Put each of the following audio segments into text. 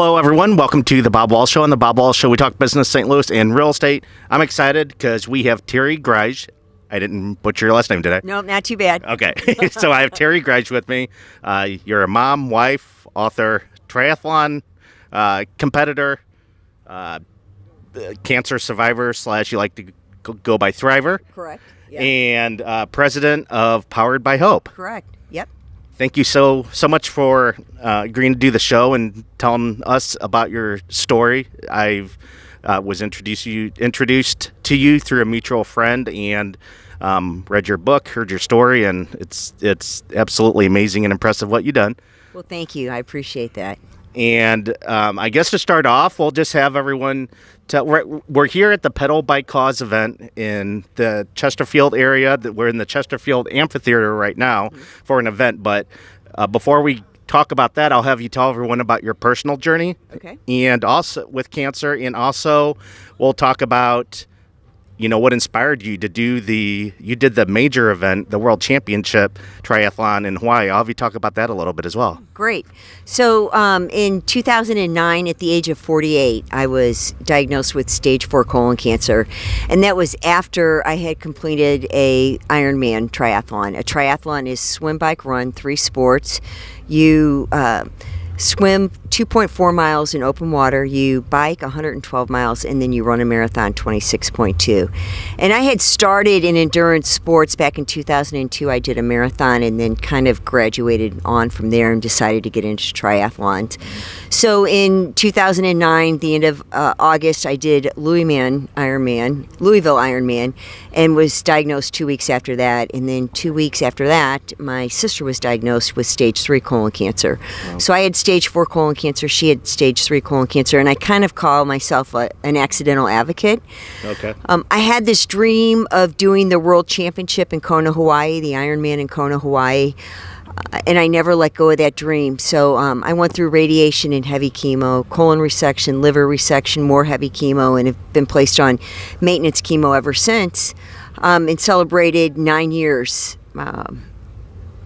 Hello, everyone. Welcome to the Bob Wahl Show. On the Bob Wahl Show, we talk business, St. Louis, and real estate. I'm excited because we have Teri Griege. I didn't butcher your last name, did I? No, not too bad. Okay. So I have Teri Griege with me. You're a mom, wife, author, triathlon competitor, cancer survivor / you like to go by Thriver. Correct. Yep. And president of Powered by Hope. Correct. Yep. Thank you so much for agreeing to do the show and telling us about your story. I've was introduced to you through a mutual friend and read your book, heard your story, and it's absolutely amazing and impressive what you've done. Well, thank you. I appreciate that. And I guess to start off, we'll just have everyone we're here at the Pedal Bike Cause event in the Chesterfield area. We're in the Chesterfield Amphitheater right now for an event. But before we talk about that, I'll have you tell everyone about your personal journey. Okay. And also with cancer, and also we'll talk about what inspired you to do you did the major event, the World Championship Triathlon in Hawaii. I'll have you talk about that a little bit as well. Great. So in 2009, at the age of 48, I was diagnosed with stage 4 colon cancer. And that was after I had completed a Ironman triathlon. A triathlon is swim, bike, run, 3 sports. You swim 2.4 miles in open water, you bike 112 miles, and then you run a marathon 26.2. And I had started in endurance sports back in 2002. I did a marathon and then kind of graduated on from there and decided to get into triathlons. So in 2009, the end of August, I did Louisville Ironman, and was diagnosed 2 weeks after that. And then 2 weeks after that, my sister was diagnosed with stage 3 colon cancer. Wow. So I had stage 4 colon cancer. She had stage 3 colon cancer, and I kind of call myself an accidental advocate. Okay. I had this dream of doing the World Championship in Kona, Hawaii, the Ironman in Kona, Hawaii, and I never let go of that dream. So I went through radiation and heavy chemo, colon resection, liver resection, more heavy chemo, and have been placed on maintenance chemo ever since, and celebrated 9 years.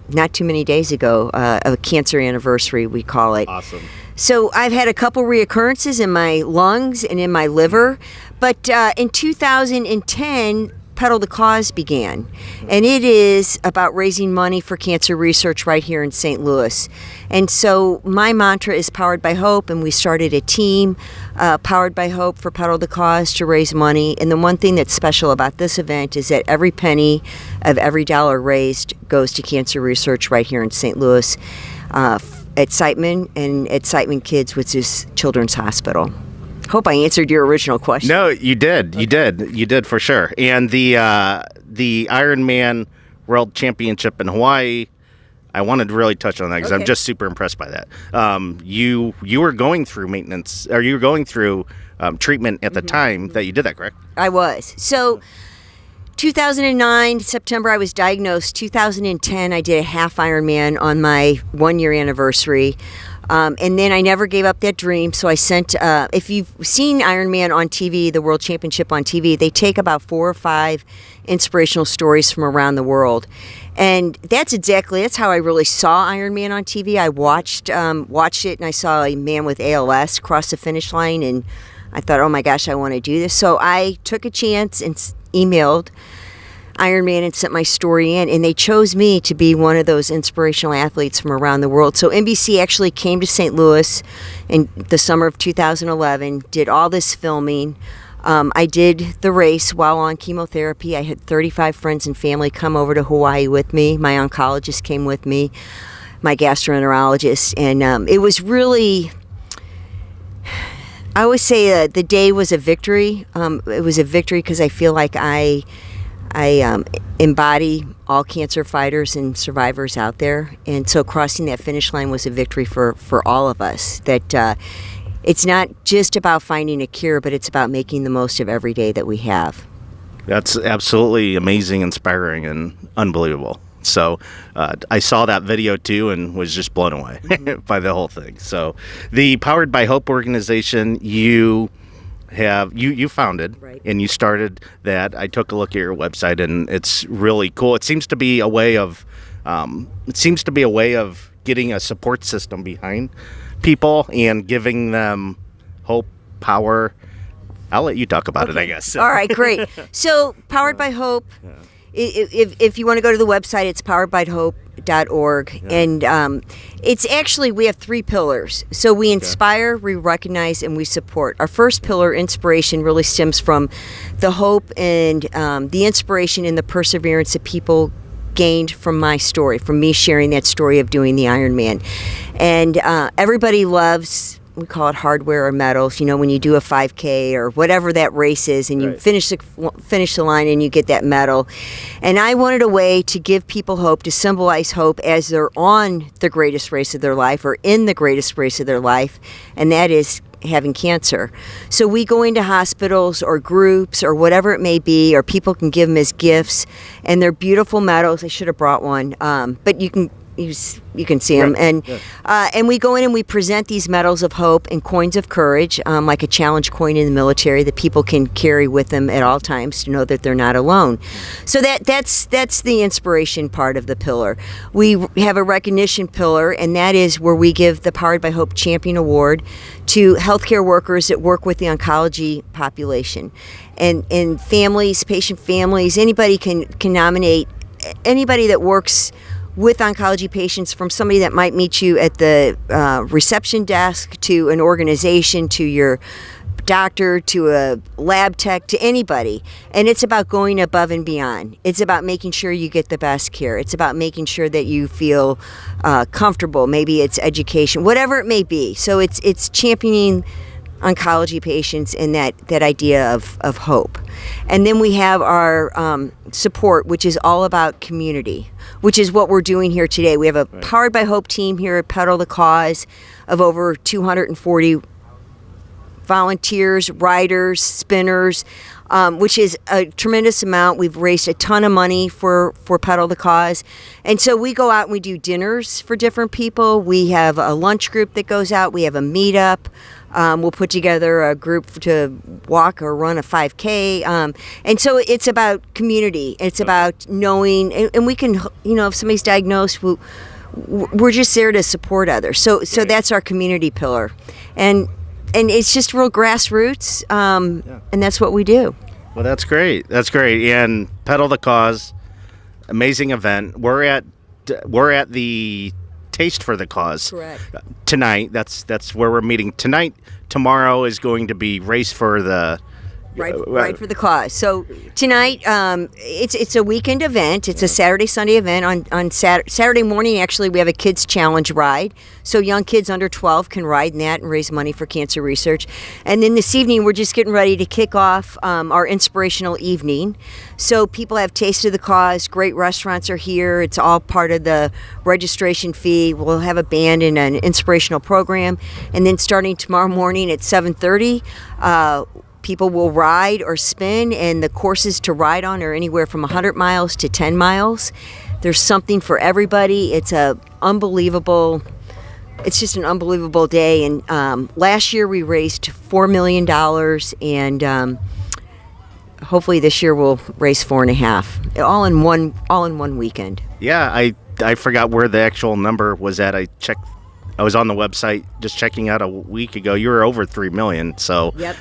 Not too many days ago, a cancer anniversary, we call it. Awesome. So I've had a couple reoccurrences in my lungs and in my liver, but in 2010, Pedal the Cause began, and it is about raising money for cancer research right here in St. Louis. And so my mantra is Powered by Hope, and we started a team, Powered by Hope, for Pedal the Cause to raise money. And the one thing that's special about this event is that every penny of every dollar raised goes to cancer research right here in St. Louis at Siteman and at Siteman Kids, which is Children's Hospital. Hope I answered your original question. No, you did. Okay. You did for sure. And the Ironman World Championship in Hawaii, I wanted to really touch on that because I'm just super impressed by that. You were going through maintenance, or you were going through treatment at the time that you did that, correct? I was. So 2009, September, I was diagnosed. 2010, I did a half Ironman on my 1-year anniversary. And then I never gave up that dream. So I sent, if you've seen Ironman on TV, the World Championship on TV, they take about 4 or 5 inspirational stories from around the world. And that's how I really saw Ironman on TV. I watched it, and I saw a man with ALS cross the finish line, and I thought, oh my gosh, I want to do this. So I took a chance and emailed Ironman and sent my story in, and they chose me to be one of those inspirational athletes from around the world. So NBC actually came to St. Louis in the summer of 2011, did all this filming. I did the race while on chemotherapy. I had 35 friends and family come over to Hawaii with me. My oncologist came with me, my gastroenterologist, and it was really, I always say the day was a victory. It was a victory because I feel like I embody all cancer fighters and survivors out there. And so crossing that finish line was a victory for all of us. That it's not just about finding a cure, but it's about making the most of every day that we have. That's absolutely amazing, inspiring, and unbelievable. So I saw that video too and was just blown away by the whole thing. So the Powered by Hope organization, you founded, right, and you started that. I took a look at your website, and it's really cool. It seems to be a way of it seems to be a way of getting a support system behind people and giving them hope, power. I'll let you talk about it, I guess. All right, great. So, Powered by Hope, if you want to go to the website, it's poweredbyhope.org. And it's actually, we have 3 pillars. So we inspire, we recognize, and we support. Our first pillar, inspiration, really stems from the hope and the inspiration and the perseverance that people gained from my story, from me sharing that story of doing the Ironman. And everybody loves, we call it hardware or medals, when you do a 5K or whatever that race is, and you finish the line and you get that medal. And I wanted a way to give people hope, to symbolize hope as they're on the greatest race of their life or in the greatest race of their life, and that is having cancer. So we go into hospitals or groups or whatever it may be, or people can give them as gifts, and they're beautiful medals. I should have brought one, but you can see them, and we go in and we present these medals of hope and coins of courage, like a challenge coin in the military that people can carry with them at all times to know that they're not alone. So that's the inspiration part of the pillar. We have a recognition pillar, and that is where we give the Powered by Hope Champion Award to healthcare workers that work with the oncology population, and families, patient families. Anybody can nominate anybody that works with oncology patients, from somebody that might meet you at the reception desk, to an organization, to your doctor, to a lab tech, to anybody. And it's about going above and beyond. It's about making sure you get the best care. It's about making sure that you feel comfortable. Maybe it's education, whatever it may be. So it's championing oncology patients and that idea of hope. And then we have our support, which is all about community, which is what we're doing here today. We have a Powered by Hope team here at Pedal the Cause of over 240 volunteers, riders, spinners, which is a tremendous amount. We've raised a ton of money for Pedal the Cause. And so we go out and we do dinners for different people. We have a lunch group that goes out. We have a meetup. We'll put together a group to walk or run a 5K. And so it's about community. It's about knowing, and we can, if somebody's diagnosed, we're just there to support others. So that's our community pillar. And it's just real grassroots, and that's what we do. Well, that's great. That's great. And Pedal the Cause, amazing event. We're at the Taste for the Cause. Correct. Tonight. That's where we're meeting tonight. Tomorrow is going to be Race for the Right for the Cause. So tonight, it's a weekend event. It's a Saturday, Sunday event. On Saturday morning, actually, we have a kids challenge ride. So young kids under 12 can ride in that and raise money for cancer research. And then this evening, we're just getting ready to kick off our inspirational evening. So people have Taste of the Cause. Great restaurants are here. It's all part of the registration fee. We'll have a band and an inspirational program. And then starting tomorrow morning at 7:30, people will ride or spin, and the courses to ride on are anywhere from 100 miles to 10 miles. There's something for everybody. It's just an unbelievable day. And last year we raised $4 million, and hopefully this year we'll raise $4.5 million, all in one weekend. Yeah, I forgot where the actual number was at. I was on the website just checking out a week ago. You were over 3 million. So yep.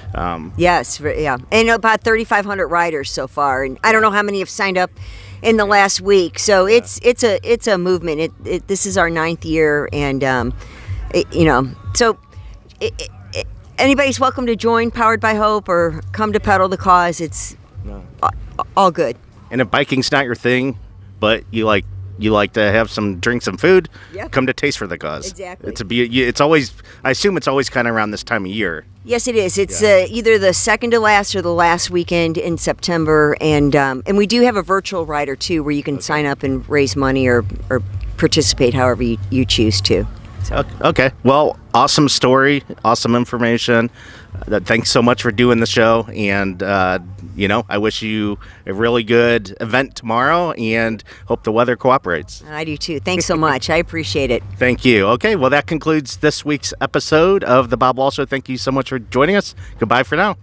Yes, yeah, and about 3,500 riders so far, and I don't know how many have signed up in the last week. So it's a movement. This is our 9th year, and anybody's welcome to join Powered by Hope or come to Pedal the Cause. It's all good. And if biking's not your thing, but you like to have some drink, some food, come to Taste for the Cause. Exactly. It's always, I assume it's always kind of around this time of year. Yes, it is. It's either the second to last or the last weekend in September, and we do have a virtual rider too, where you can sign up and raise money or participate however you choose to. So. Okay. Well, awesome story, awesome information. Thanks so much for doing the show, and I wish you a really good event tomorrow, and hope the weather cooperates. I do too. Thanks so much. I appreciate it. Thank you. Okay. Well, that concludes this week's episode of the Bob Wahl Show. Thank you so much for joining us. Goodbye for now.